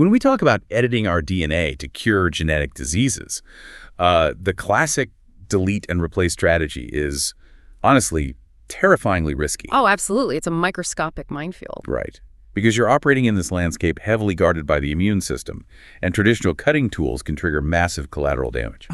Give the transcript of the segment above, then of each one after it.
When we talk about editing our DNA to cure genetic diseases, the classic delete and replace strategy is, honestly, terrifyingly risky. Oh, absolutely. It's a microscopic minefield. Right. Because you're operating in this landscape heavily guarded by the immune system, and traditional cutting tools can trigger massive collateral damage.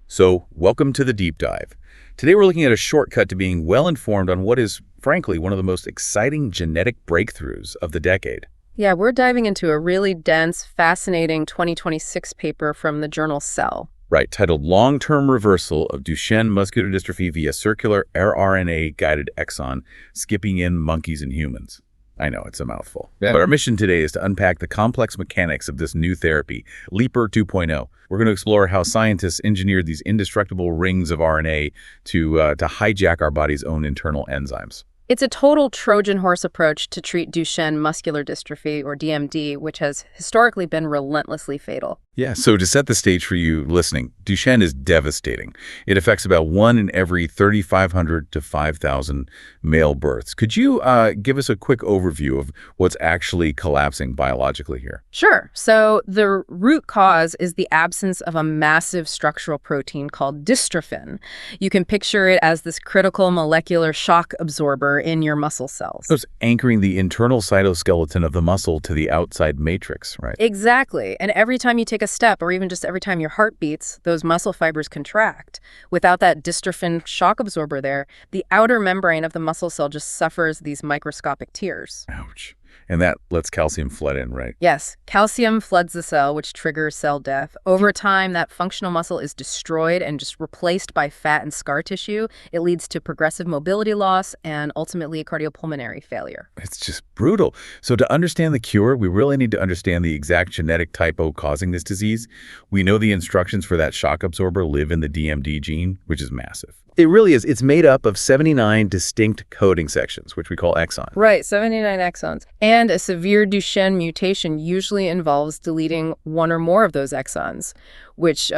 So, welcome to the deep dive. Today we're looking at a shortcut to being well-informed on what is, frankly, one of the most exciting genetic breakthroughs of the decade. Yeah, we're diving into a really dense, fascinating 2026 paper from the journal Cell. Right, titled Long-Term Reversal of Duchenne Muscular Dystrophy via circ-arRNA-Guided Exon, Skipping in Monkeys and Humans. I know, it's a mouthful. Yeah. But our mission today is to unpack the complex mechanics of this new therapy, LEAPR 2.0. We're going to explore how scientists engineered these indestructible rings of RNA to hijack our body's own internal enzymes. It's a total Trojan horse approach to treat Duchenne muscular dystrophy, or DMD, which has historically been relentlessly fatal. Yeah, so to set the stage for you listening, Duchenne is devastating. It affects about 1 in every 3,500 to 5,000 male births. Could you give us a quick overview of what's actually collapsing biologically here? Sure. So the root cause is the absence of a massive structural protein called dystrophin. You can picture it as this critical molecular shock absorber in your muscle cells. So it's anchoring the internal cytoskeleton of the muscle to the outside matrix, right? Exactly. And every time you take a step, or even just every time your heart beats, those muscle fibers contract. Without that dystrophin shock absorber there, the outer membrane of the muscle cell just suffers these microscopic tears. Ouch. And that lets calcium flood in, right? Yes. Calcium floods the cell, which triggers cell death. Over time, that functional muscle is destroyed and just replaced by fat and scar tissue. It leads to progressive mobility loss and ultimately cardiopulmonary failure. It's just brutal. So to understand the cure, we really need to understand the exact genetic typo causing this disease. We know the instructions for that shock absorber live in the DMD gene, which is massive. It really is. It's made up of 79 distinct coding sections, which we call exons. Right, 79 exons. And a severe Duchenne mutation usually involves deleting one or more of those exons, which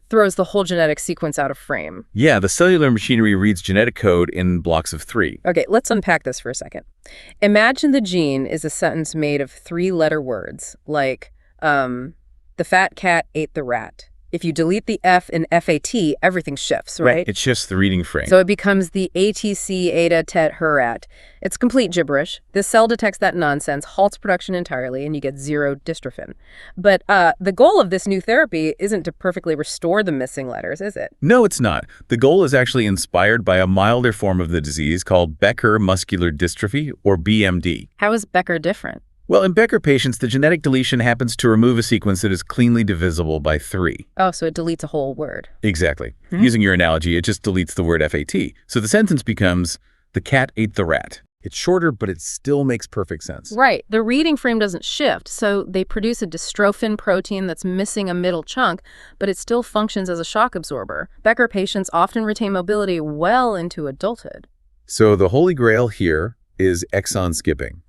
throws the whole genetic sequence out of frame. Yeah, the cellular machinery reads genetic code in blocks of 3. Okay, let's unpack this for a second. Imagine the gene is a sentence made of 3-letter words, like, the fat cat ate the rat. If you delete the F in FAT, everything shifts, right? It shifts the reading frame. So it becomes the ATC Ada Tet Herat. It's complete gibberish. This cell detects that nonsense, halts production entirely, and you get 0 dystrophin. But the goal of this new therapy isn't to perfectly restore the missing letters, is it? No, it's not. The goal is actually inspired by a milder form of the disease called Becker muscular dystrophy, or BMD. How is Becker different? Well, in Becker patients, the genetic deletion happens to remove a sequence that is cleanly divisible by 3. Oh, so it deletes a whole word. Exactly. Using your analogy, it just deletes the word FAT. So the sentence becomes, the cat ate the rat. It's shorter, but it still makes perfect sense. Right. The reading frame doesn't shift, so they produce a dystrophin protein that's missing a middle chunk, but it still functions as a shock absorber. Becker patients often retain mobility well into adulthood. So the holy grail here is exon skipping,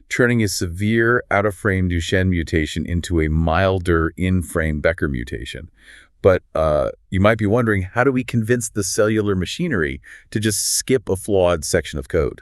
turning a severe out-of-frame Duchenne mutation into a milder in-frame Becker mutation. But you might be wondering, how do we convince the cellular machinery to just skip a flawed section of code?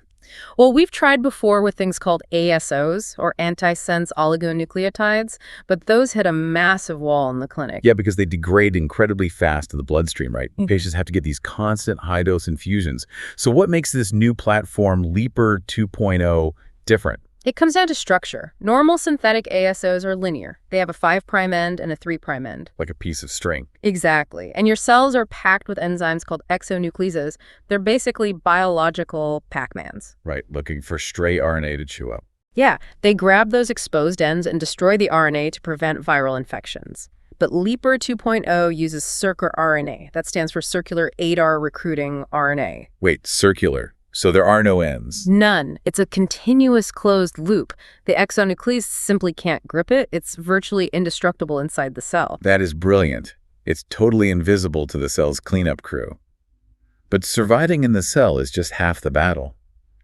Well, we've tried before with things called ASOs, or antisense oligonucleotides, but those hit a massive wall in the clinic. Yeah, because they degrade incredibly fast in the bloodstream, right? Patients have to get these constant high-dose infusions. So what makes this new platform, LEAPR 2.0, different? It comes down to structure. Normal synthetic ASOs are linear. They have a 5' end and a 3' end. Like a piece of string. Exactly. And your cells are packed with enzymes called exonucleases. They're basically biological Pac-Mans. Right, looking for stray RNA to chew up. Yeah, they grab those exposed ends and destroy the RNA to prevent viral infections. But LEAPR 2.0 uses circ-arRNA. That stands for circular ADAR-recruiting RNA. Wait, circular. So there are no ends? None. It's a continuous closed loop. The exonuclease simply can't grip it. It's virtually indestructible inside the cell. That is brilliant. It's totally invisible to the cell's cleanup crew. But surviving in the cell is just half the battle.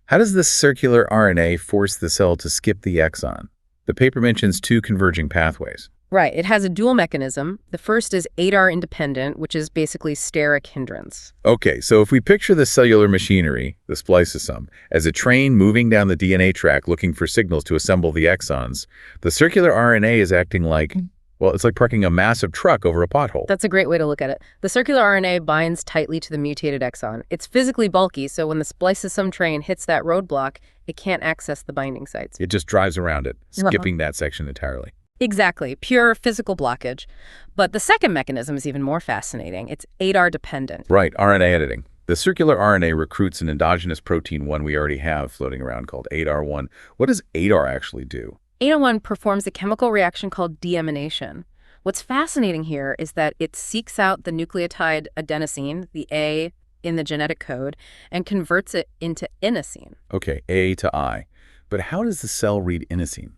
How does this circular RNA force the cell to skip the exon? The paper mentions 2 converging pathways. Right. It has a dual mechanism. The first is ADAR-independent, which is basically steric hindrance. Okay, so if we picture the cellular machinery, the spliceosome, as a train moving down the DNA track looking for signals to assemble the exons, the circular RNA is acting like, well, it's like parking a massive truck over a pothole. That's a great way to look at it. The circular RNA binds tightly to the mutated exon. It's physically bulky, so when the spliceosome train hits that roadblock, it can't access the binding sites. It just drives around it, skipping that section entirely. Exactly. Pure physical blockage. But the second mechanism is even more fascinating. It's ADAR-dependent. Right, RNA editing. The circular RNA recruits an endogenous protein one we already have floating around called ADAR1. What does ADAR actually do? ADAR1 performs a chemical reaction called deamination. What's fascinating here is that it seeks out the nucleotide adenosine, the A in the genetic code, and converts it into inosine. Okay, A to I. But how does the cell read inosine?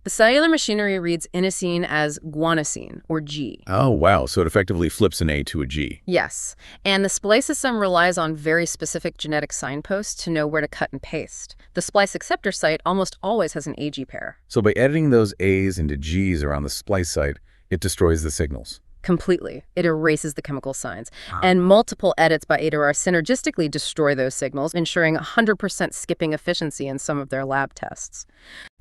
The cellular machinery reads inosine as guanosine, or G. Oh, wow. So it effectively flips an A to a G. Yes. And the spliceosome relies on very specific genetic signposts to know where to cut and paste. The splice acceptor site almost always has an AG pair. So by editing those A's into G's around the splice site, it destroys the signals. Completely. It erases the chemical signs. And multiple edits by ADAR synergistically destroy those signals, ensuring 100% skipping efficiency in some of their lab tests.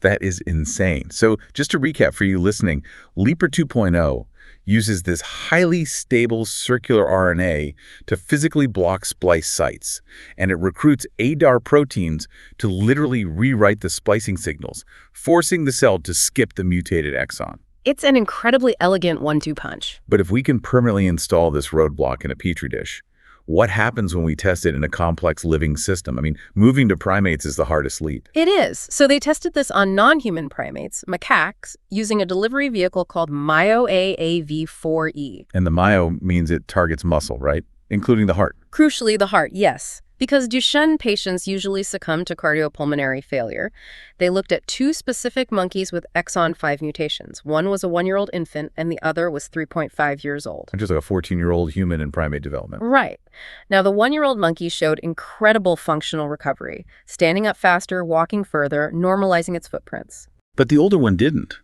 That is insane. So just to recap for you listening, Leaper 2.0 uses this highly stable circular RNA to physically block splice sites, and it recruits ADAR proteins to literally rewrite the splicing signals, forcing the cell to skip the mutated exon. It's an incredibly elegant one-two punch. But if we can permanently install this roadblock in a petri dish, what happens when we test it in a complex living system? I mean, moving to primates is the hardest leap. It is. So they tested this on non-human primates, macaques, using a delivery vehicle called MyoAAV4E. And the myo means it targets muscle, right? Including the heart. Crucially, the heart, yes. Because Duchenne patients usually succumb to cardiopulmonary failure, they looked at two specific monkeys with exon 5 mutations. One was a 1-year-old infant, and the other was 3.5 years old. Just like a 14-year-old human in primate development. Right. Now, the 1-year-old monkey showed incredible functional recovery, standing up faster, walking further, normalizing its footprints. But the older one didn't.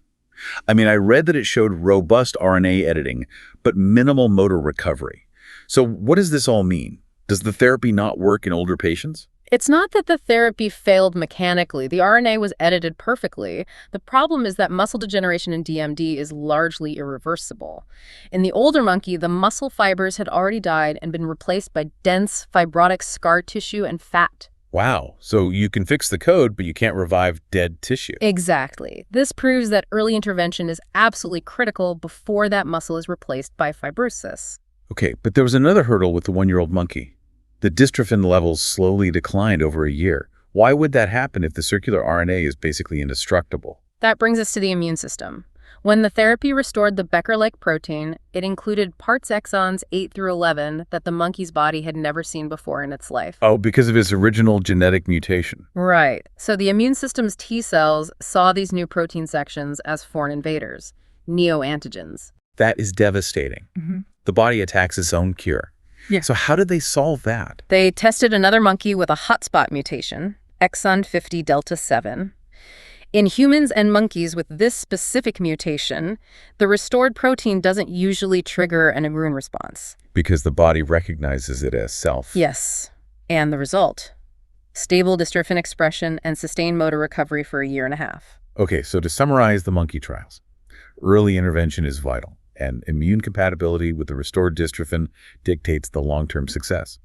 I mean, I read that it showed robust RNA editing, but minimal motor recovery. So what does this all mean? Does the therapy not work in older patients? It's not that the therapy failed mechanically. The RNA was edited perfectly. The problem is that muscle degeneration in DMD is largely irreversible. In the older monkey, the muscle fibers had already died and been replaced by dense, fibrotic scar tissue and fat. Wow. So you can fix the code, but you can't revive dead tissue. Exactly. This proves that early intervention is absolutely critical before that muscle is replaced by fibrosis. Okay, but there was another hurdle with the 1-year-old monkey. The dystrophin levels slowly declined over a year. Why would that happen if the circular RNA is basically indestructible? That brings us to the immune system. When the therapy restored the Becker-like protein, it included parts exons 8 through 11 that the monkey's body had never seen before in its life. Oh, because of its original genetic mutation. Right. So the immune system's T cells saw these new protein sections as foreign invaders, neoantigens. That is devastating. The body attacks its own cure. Yeah. So how did they solve that? They tested another monkey with a hotspot mutation, exon 50 delta 7. In humans and monkeys with this specific mutation, the restored protein doesn't usually trigger an immune response. Because the body recognizes it as self. Yes. And the result? Stable dystrophin expression and sustained motor recovery for a year and a half. Okay, so to summarize the monkey trials, early intervention is vital, and immune compatibility with the restored dystrophin dictates the long-term success.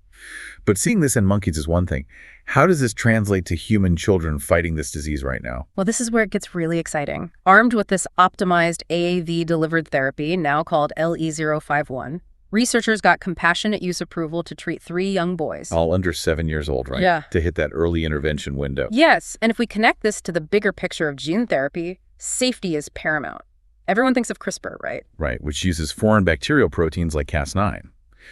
But seeing this in monkeys is one thing. How does this translate to human children fighting this disease right now? Well, this is where it gets really exciting. Armed with this optimized AAV-delivered therapy, now called LE051, researchers got compassionate use approval to treat 3 young boys. All under 7 years old, right? Yeah. To hit that early intervention window. Yes, and if we connect this to the bigger picture of gene therapy, safety is paramount. Everyone thinks of CRISPR, right? Right, which uses foreign bacterial proteins like Cas9,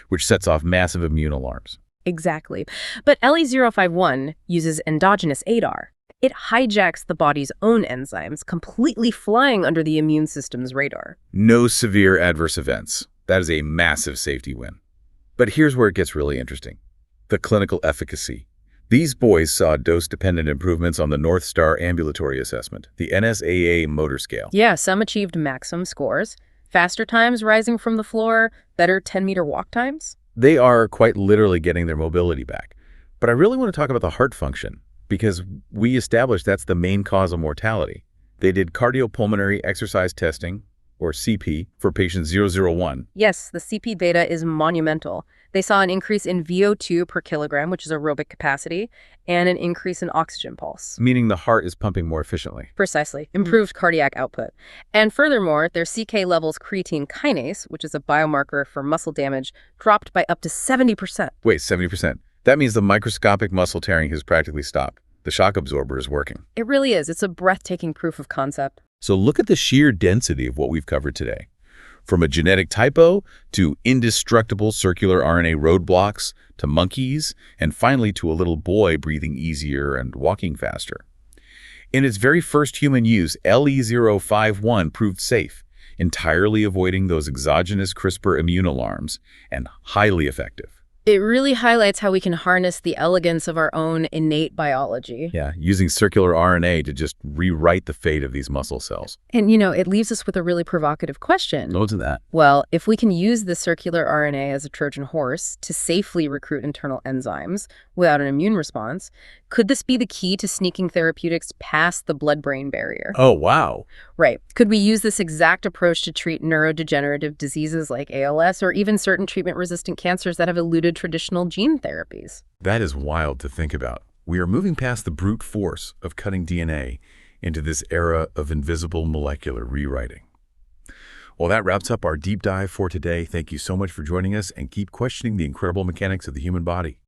which sets off massive immune alarms. Exactly. But LE051 uses endogenous ADAR. It hijacks the body's own enzymes, completely flying under the immune system's radar. No severe adverse events. That is a massive safety win. But here's where it gets really interesting. The clinical efficacy. These boys saw dose-dependent improvements on the North Star Ambulatory Assessment, the NSAA motor scale. Yeah, some achieved maximum scores, faster times rising from the floor, better 10-meter walk times. They are quite literally getting their mobility back. But I really want to talk about the heart function, because we established that's the main cause of mortality. They did cardiopulmonary exercise testing, or CP, for patient 001. Yes, the CP data is monumental. They saw an increase in VO2 per kilogram, which is aerobic capacity, and an increase in oxygen pulse. Meaning the heart is pumping more efficiently. Precisely. Improved cardiac output. And furthermore, their CK levels creatine kinase, which is a biomarker for muscle damage, dropped by up to 70%. Wait, 70%? That means the microscopic muscle tearing has practically stopped. The shock absorber is working. It really is. It's a breathtaking proof of concept. So look at the sheer density of what we've covered today. From a genetic typo to indestructible circular RNA roadblocks to monkeys, and finally to a little boy breathing easier and walking faster. In its very first human use, LE051 proved safe, entirely avoiding those exogenous CRISPR immune alarms, and highly effective. It really highlights how we can harness the elegance of our own innate biology. Yeah, using circular RNA to just rewrite the fate of these muscle cells. And, it leaves us with a really provocative question. What's that? Well, if we can use the circular RNA as a Trojan horse to safely recruit internal enzymes without an immune response, could this be the key to sneaking therapeutics past the blood-brain barrier? Oh, wow. Right. Could we use this exact approach to treat neurodegenerative diseases like ALS or even certain treatment-resistant cancers that have eluded traditional gene therapies? That is wild to think about. We are moving past the brute force of cutting DNA into this era of invisible molecular rewriting. Well, that wraps up our deep dive for today. Thank you so much for joining us, and keep questioning the incredible mechanics of the human body.